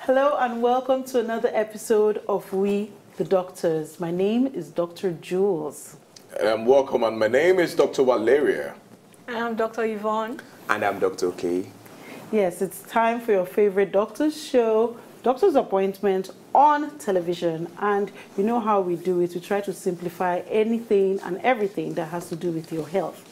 Hello and welcome to another episode of We the Doctors. My name is Dr. Jules. Welcome, and my name is Dr. Valeria. I'm Dr. Yvonne. And I'm Dr. K. Yes, it's time for your favorite doctor's show, Doctor's Appointment on television. And you know how we do it. We try to simplify anything and everything that has to do with your health.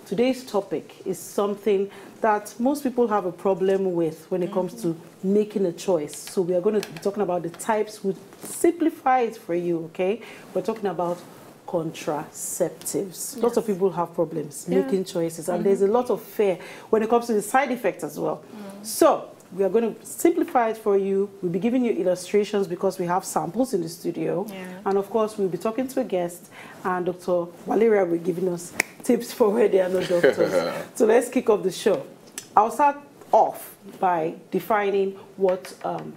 Today's topic is something that most people have a problem with when it comes to making a choice. So we are going to be talking about the types. We'll simplify it for you, okay? We're talking about contraceptives. Yes. Lots of people have problems making choices, and there's a lot of fear when it comes to the side effects as well. So we are going to simplify it for you. We'll be giving you illustrations because we have samples in the studio. And of course, we'll be talking to a guest, and Dr. Valeria will be giving us tips for where they are not doctors. So let's kick off the show. I'll start off by defining what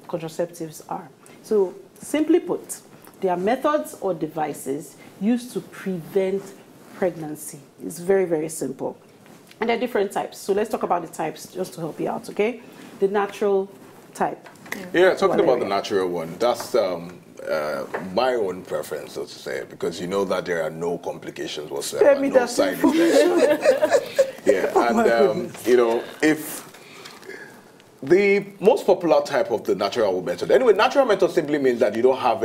contraceptives are. So simply put, they are methods or devices used to prevent pregnancy. It's very, very simple. And there are different types. So let's talk about the types just to help you out, okay? The natural type. Yeah, talking about the natural one, that's my own preference, so to say, because you know that there are no complications whatsoever, no side effects. Yeah, and you know, if the most popular type of the natural method. Anyway, natural method simply means that you don't have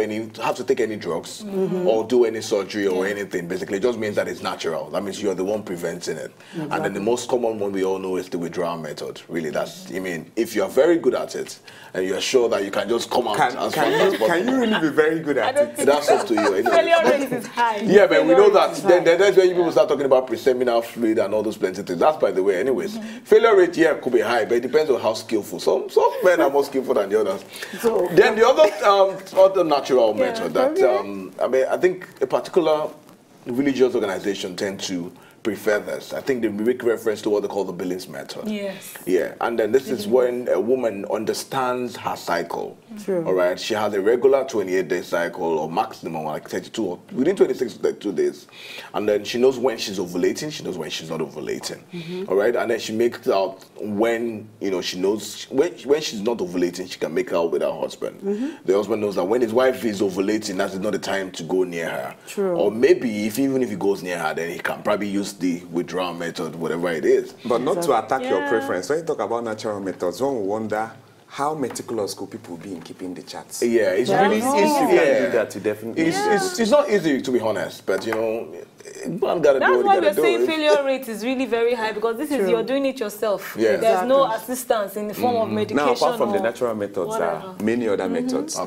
to take any drugs or do any surgery or anything. Basically, it just means that it's natural. That means you're the one preventing it. Exactly. And then the most common one we all know is the withdrawal method. Really, that's, I mean, if you're very good at it and you're sure that you can just come out as fast as possible. Can you really be very good at it? That's up to you. Anyway. Failure rate is high. Yeah, but we know that. Then that's when people start talking about preseminal fluid and all those plenty things. That's by the way. Anyways, failure rate, yeah, could be high, but it depends on how skillful. Some men are more skillful than the others. So, then the other natural method that I mean, I think a particular religious organization tend to prefer this. I think they make reference to what they call the Billings method. Yes. Yeah, and then this is when a woman understands her cycle. True. All right, she has a regular 28-day cycle or maximum like 32 or within 26 to 32 days, and then she knows when she's ovulating. She knows when she's not ovulating. All right, and then she makes out when she knows when she's not ovulating. She can make out with her husband. The husband knows that when his wife is ovulating, that's not the time to go near her. True. Or maybe even if he goes near her, then he can probably use the withdrawal method, whatever it is. But not to attack your preference. When you talk about natural methods, one will wonder how meticulous could people be in keeping the charts. Yeah, it's really easy. Do that to definitely. It's not easy, to be honest, but one gotta that's do why what we're saying failure rate is really very high, because this is you're doing it yourself. Yeah. There's no assistance in the form of medication. Now, apart from the natural methods, there are many other methods.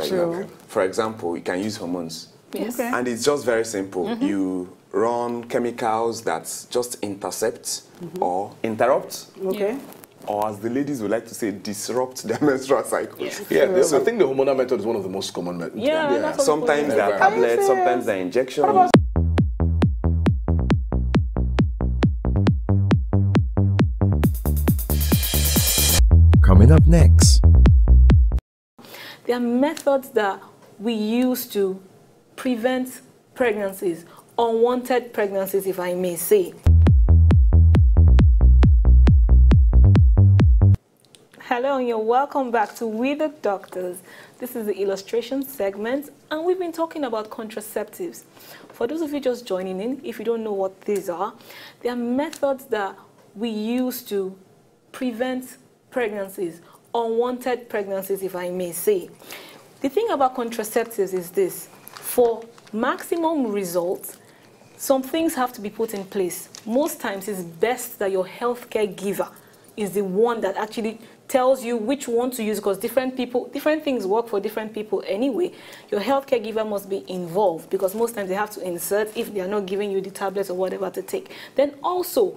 For example, you can use hormones. Yes. And it's just very simple. You run chemicals that just intercept or interrupt. Or as the ladies would like to say, disrupt their menstrual cycles. Yeah, so I think the hormonal method is one of the most common methods. Yeah. Sometimes they're tablets, sometimes they're injections. Coming up next. There are methods that we use to prevent pregnancies, unwanted pregnancies, if I may say. Hello and you're welcome back to We the Doctors. This is the illustration segment, and we've been talking about contraceptives. For those of you just joining in, if you don't know what these are, they are methods that we use to prevent pregnancies, unwanted pregnancies, if I may say. The thing about contraceptives is this: for maximum results, some things have to be put in place. Most times it's best that your healthcare giver is the one that actually tells you which one to use, because different things work for different people anyway. Your healthcare giver must be involved, because most times they have to insert if they are not giving you the tablets or whatever to take. Then also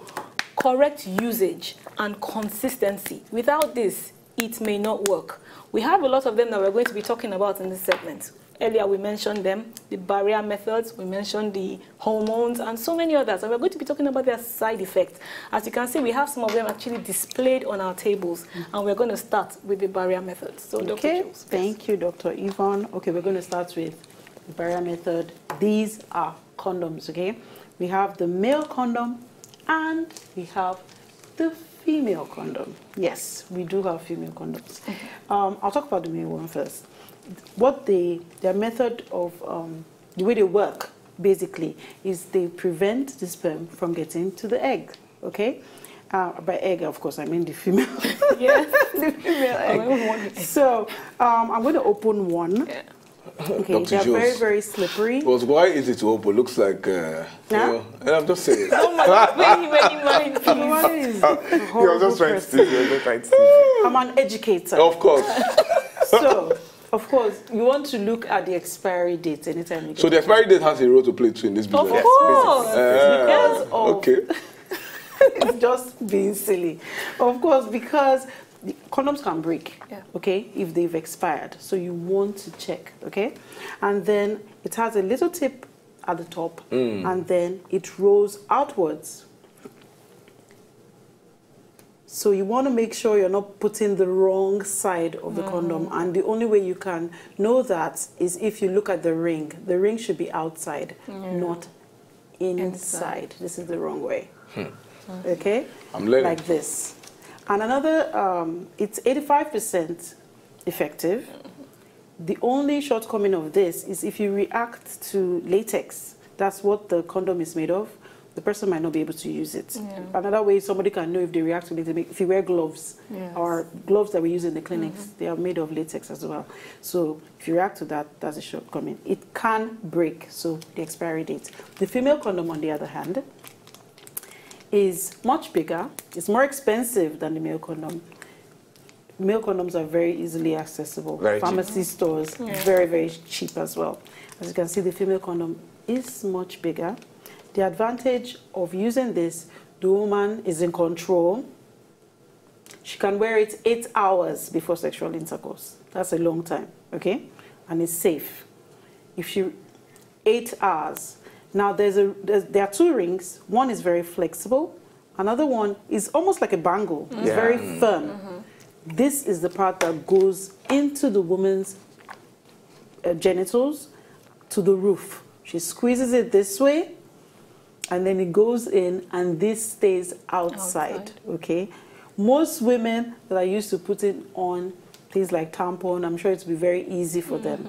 correct usage and consistency. Without this, it may not work. We have a lot of them that we're going to be talking about in this segment. Earlier we mentioned them, the barrier methods, we mentioned the hormones, and so many others. And we're going to be talking about their side effects. As you can see, we have some of them actually displayed on our tables, and we're going to start with the barrier methods. So, Dr. Jules, thank you, Dr. Yvonne. Okay, we're going to start with the barrier method. These are condoms, okay? We have the male condom, and we have the female condom. Yes, we do have female condoms. I'll talk about the male one first. What their method of, the way they work, basically, is they prevent the sperm from getting to the egg, okay? By egg, of course, I mean the female. Yes. The female egg. So, I'm going to open one. Yeah. Okay, they're very, very slippery. But why is it to open? Looks like, you know, and I'm just saying. Oh my God, You're just trying to see. I'm an educator. Of course. So, of course, you want to look at the expiry date anytime you get. So the expiry date has a role to play too in this business. Of course. Because of, okay. It's just being silly. Of course, because the condoms can break, okay, if they've expired. So you want to check, okay? And then it has a little tip at the top, and then it rolls outwards. So you want to make sure you're not putting the wrong side of the condom. And the only way you can know that is if you look at the ring. The ring should be outside, not inside. This is the wrong way. Okay? I'm learning. Like this. And another, it's 85% effective. The only shortcoming of this is if you react to latex. That's what the condom is made of. The person might not be able to use it. Another way somebody can know if they react to latex, if you wear gloves, or gloves that we use in the clinics, they are made of latex as well. So if you react to that, that's a shortcoming. It can break, so the expiry date. The female condom, on the other hand, is much bigger. It's more expensive than the male condom. Male condoms are very easily accessible. Pharmacy stores, very, very cheap as well. As you can see, the female condom is much bigger. The advantage of using this, the woman is in control. She can wear it 8 hours before sexual intercourse. That's a long time, okay? And it's safe. If she, 8 hours. Now, there are 2 rings. One is very flexible. Another one is almost like a bangle. It's very firm. This is the part that goes into the woman's genitals to the roof. She squeezes it this way, and then it goes in, and this stays outside. Okay? Most women that are used to putting on things like tampon, I'm sure it will be very easy for them.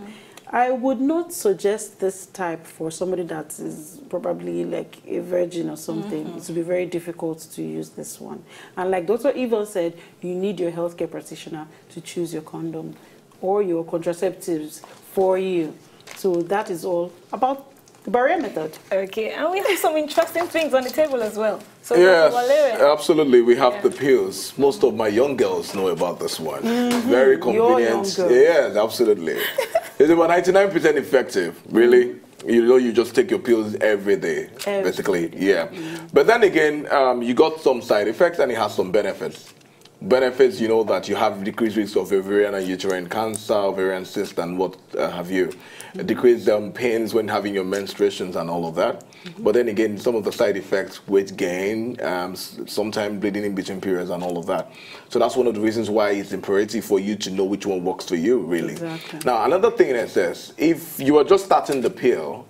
I would not suggest this type for somebody that is probably like a virgin or something. It will be very difficult to use this one. And like Dr. Yvonne said, you need your healthcare practitioner to choose your condom or your contraceptives for you. So that is all about the barrier method. Okay, and we have some interesting things on the table as well. So yes, absolutely. We have the pills. Most of my young girls know about this one. Very convenient. Yes, absolutely. It's about 99% effective, really. You know, you just take your pills every day, basically. Yeah. But then again, you got some side effects and it has some benefits. Benefits, you know, that you have decreased risk of ovarian and uterine cancer, ovarian cyst, and what have you. Decreased pains when having your menstruations and all of that. But then again, some of the side effects, weight gain, sometimes bleeding in between periods and all of that. So that's one of the reasons why it's imperative for you to know which one works for you, really. Exactly. Now, another thing that says, if you are just starting the pill,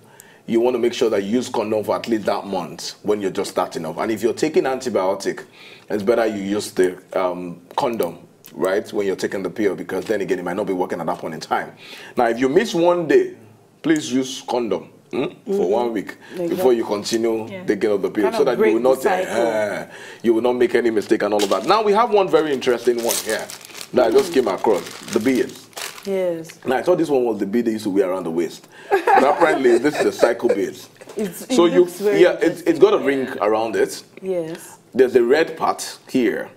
you want to make sure that you use condom for at least that month when you're just starting off. And if you're taking antibiotic, it's better you use the condom, right, when you're taking the pill, because then again, it might not be working at that point in time. Now, if you miss one day, please use condom for 1 week before you continue taking of the pill, so that you will not make any mistake and all of that. Now, we have one very interesting one here that I just came across, the beads. Yes. Now, I thought this one was the bead they used to wear around the waist. But apparently, this is a cycle bead. So it's got a ring around it. Yes. There's the red part here.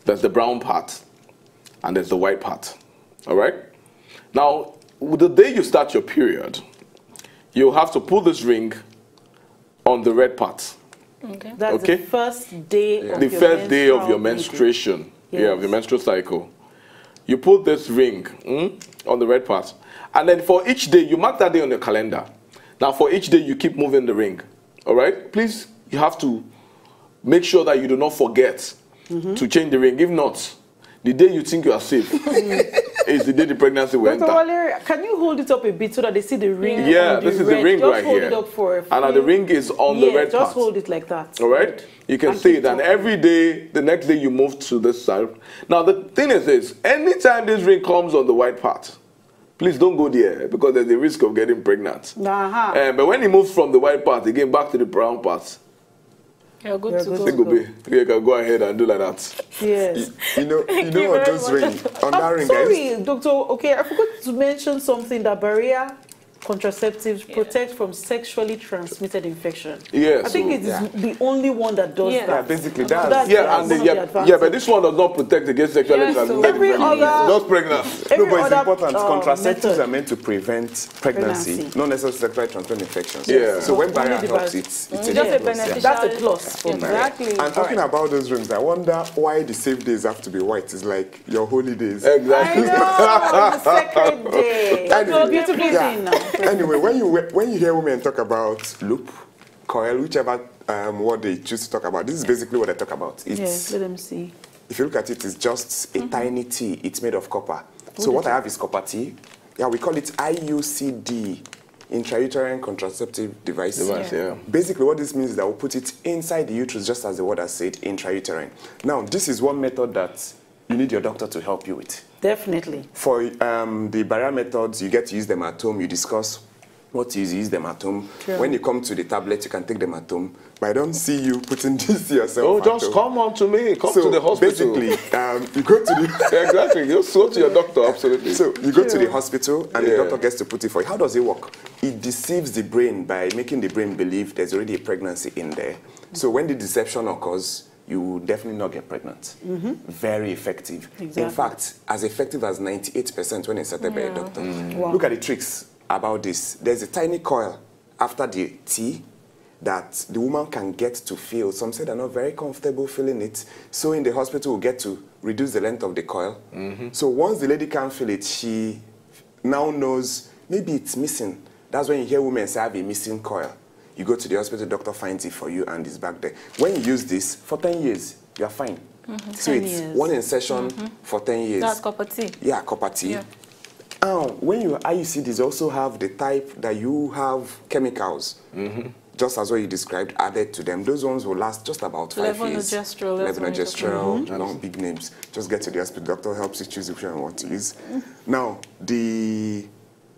There's the brown part. And there's the white part. All right? Now, the day you start your period, you'll have to pull this ring on the red part. Okay. That's the first day of the first day of your menstruation. Yes. Yeah, of your menstrual cycle. you put this ring on the red part. And then for each day, you mark that day on your calendar. Now for each day, you keep moving the ring. All right? Please, you have to make sure that you do not forget to change the ring. If not, the day you think you are safe is the day the pregnancy will enter. Dr. Valeria, can you hold it up a bit so that they see the ring? Yeah, this is the ring right here. Just hold it up for a few. And the ring is on the red part. Just hold it like that. All right? You can see it. And every day, the next day, you move to this side. Now, the thing is this. Anytime this ring comes on the white part, please don't go there because there's a risk of getting pregnant. But when it moves from the white part, again, back to the brown part, you're good to go. You can go ahead and do like that. Yes. You know what those rings on that ring, sorry, Doctor. Okay, I forgot to mention something that barrier contraceptives protect from sexually transmitted infection. Yes. I think it is the only one that does that. Yeah, basically that's but this one does not protect against sexually transmitted infection. Just pregnancy. No, but it's important. Contraceptives are meant to prevent pregnancy, not necessarily sexually transmitted infections. Yeah. So when barrier helps, it's just a beneficial. That's a plus. Exactly. And talking about those rings, I wonder why the safe days have to be white. It's like your holy days. Exactly. I know, the sacred day. That's a beautiful thing now. Anyway, when you hear women talk about loop, coil, whichever what they choose to talk about, this is basically what they talk about. It's, let them see. If you look at it, it's just a tiny T. It's made of copper. So what I have is copper T. Yeah, we call it IUCD, intrauterine contraceptive device. Basically, what this means is that we'll put it inside the uterus, just as the word has said, intrauterine. Now, this is one method that you need your doctor to help you with. Definitely. For the barrier methods, you get to use them at home. You discuss what to use them at home. Sure. When you come to the tablet, you can take them at home. But I don't see you putting this yourself. Oh, just come on to me. Come to the hospital. Basically, you go to the... Exactly. You go to your doctor, absolutely. So you go to the hospital and the doctor gets to put it for you. How does it work? It deceives the brain by making the brain believe there's already a pregnancy in there. So when the deception occurs, you will definitely not get pregnant. Very effective. Exactly. In fact, as effective as 98% when inserted by a doctor. Wow. Look at the tricks about this. There's a tiny coil after the T that the woman can get to feel. Some say they're not very comfortable feeling it. So in the hospital, we'll get to reduce the length of the coil. So once the lady can't feel it, she now knows maybe it's missing. That's when you hear women say, I have a missing coil. You go to the hospital, the doctor finds it for you and it's back there. When you use this, for 10 years, you're fine. So it's one insertion for 10 years. That's copper T. Yeah, copper T. Yeah. When you IUCDs also have the type that you have chemicals, just as what you described, added to them. Those ones will last just about 5 years. Levonorgestrel, long big names. Just get to the hospital, doctor helps you choose which one you want to use. Now, the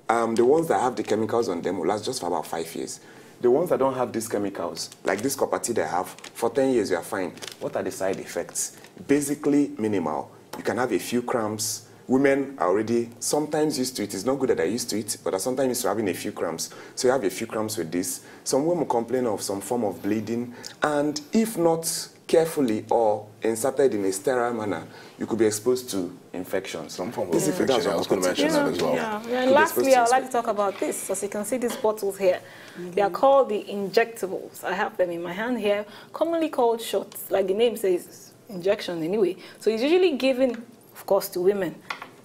ones that have the chemicals on them will last just for about 5 years. The ones that don't have these chemicals, like this copper T they have, for 10 years you are fine. What are the side effects? Basically minimal. You can have a few cramps. Women are already sometimes used to it. It's not good that they're used to it, but are sometimes used to having a few cramps. So you have a few cramps with this. Some women complain of some form of bleeding. And if not carefully or inserted in a sterile manner, you could be exposed to infections. Some form of infection. I was going to mention that as well. And lastly, I would like to talk about this. As you can see, these bottles here, they are called the injectables. I have them in my hand here, commonly called shots. Like the name says, injection anyway. So it's usually given, of course, to women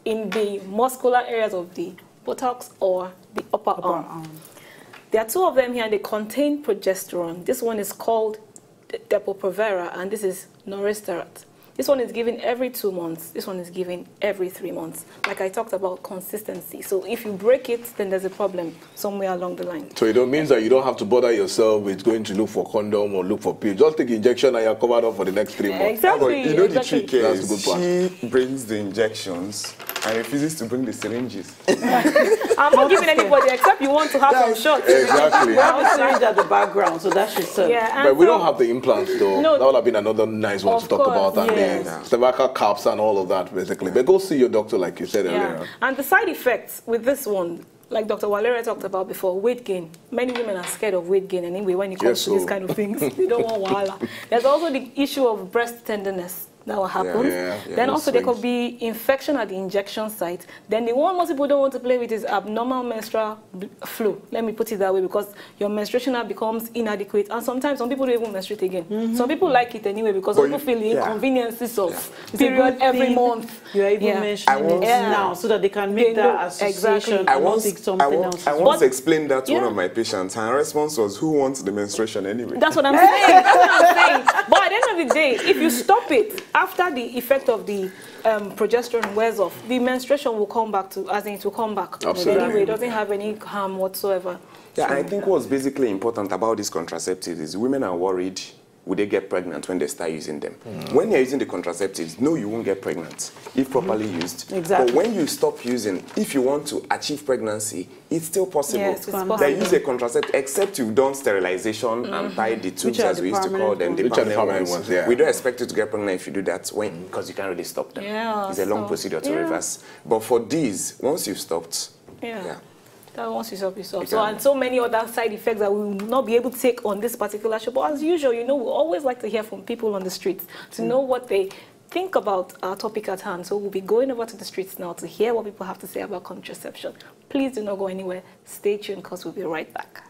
in the muscular areas of the buttocks or the upper arm. There are two of them here, and they contain progesterone. This one is called Depo-Provera, and this is Noresterate. This one is given every 2 months. This one is given every 3 months. Like I talked about consistency. So if you break it, then there's a problem somewhere along the line. So it means that you don't have to bother yourself with going to look for condom or look for pill. Just take injection and you're covered up for the next 3 months. Exactly. But you know the trick is she brings the injections and refuses to bring the syringes. I'm not giving anybody except you want to have some shots. Exactly. We have a syringe at the background, so that should serve. Yeah, but we don't have the implants though. No, that would have been another nice one to talk about. And cervical caps and all of that, basically. But go see your doctor, like you said earlier. And the side effects with this one, like Dr. Valeria talked about before, weight gain. Many women are scared of weight gain anyway when it comes to these kind of things. They don't want wahala. There's also the issue of breast tenderness. That will happen. Then also there could be infection at the injection site. Then the one most people don't want to play with is abnormal menstrual flow. Let me put it that way, because your menstruation now becomes inadequate, and sometimes some people don't even menstruate again. Some people like it anyway because some people feel the inconveniences of period every month. You're even mentioning it now so that they can make that association. I once explained that to one of my patients, and her response was, "Who wants the menstruation anyway?" That's what I'm saying. That's what I'm saying. But at the end of the day, if you stop it after the effect of the progesterone wears off, the menstruation will come back to, as in it will come back. Absolutely. Anyway, it doesn't have any harm whatsoever. Yeah, so, I think what's basically important about these contraceptives is women are worried, will they get pregnant when they start using them? When you're using the contraceptives, no, you won't get pregnant if properly used. Exactly. But when you stop using, if you want to achieve pregnancy, it's still possible. Yes, it's possible. They use a contraceptive, except you've done sterilization and tied the tubes, as we used to call them, the permanent ones. We don't expect you to get pregnant if you do that, because you can't really stop them. It's a long procedure to reverse. But for these, once you've stopped, that once you stop, you stop. So, and so many other side effects that we will not be able to take on this particular show. But as usual, you know, we always like to hear from people on the streets to know what they think about our topic at hand. So we'll be going over to the streets now to hear what people have to say about contraception. Please do not go anywhere. Stay tuned, because we'll be right back.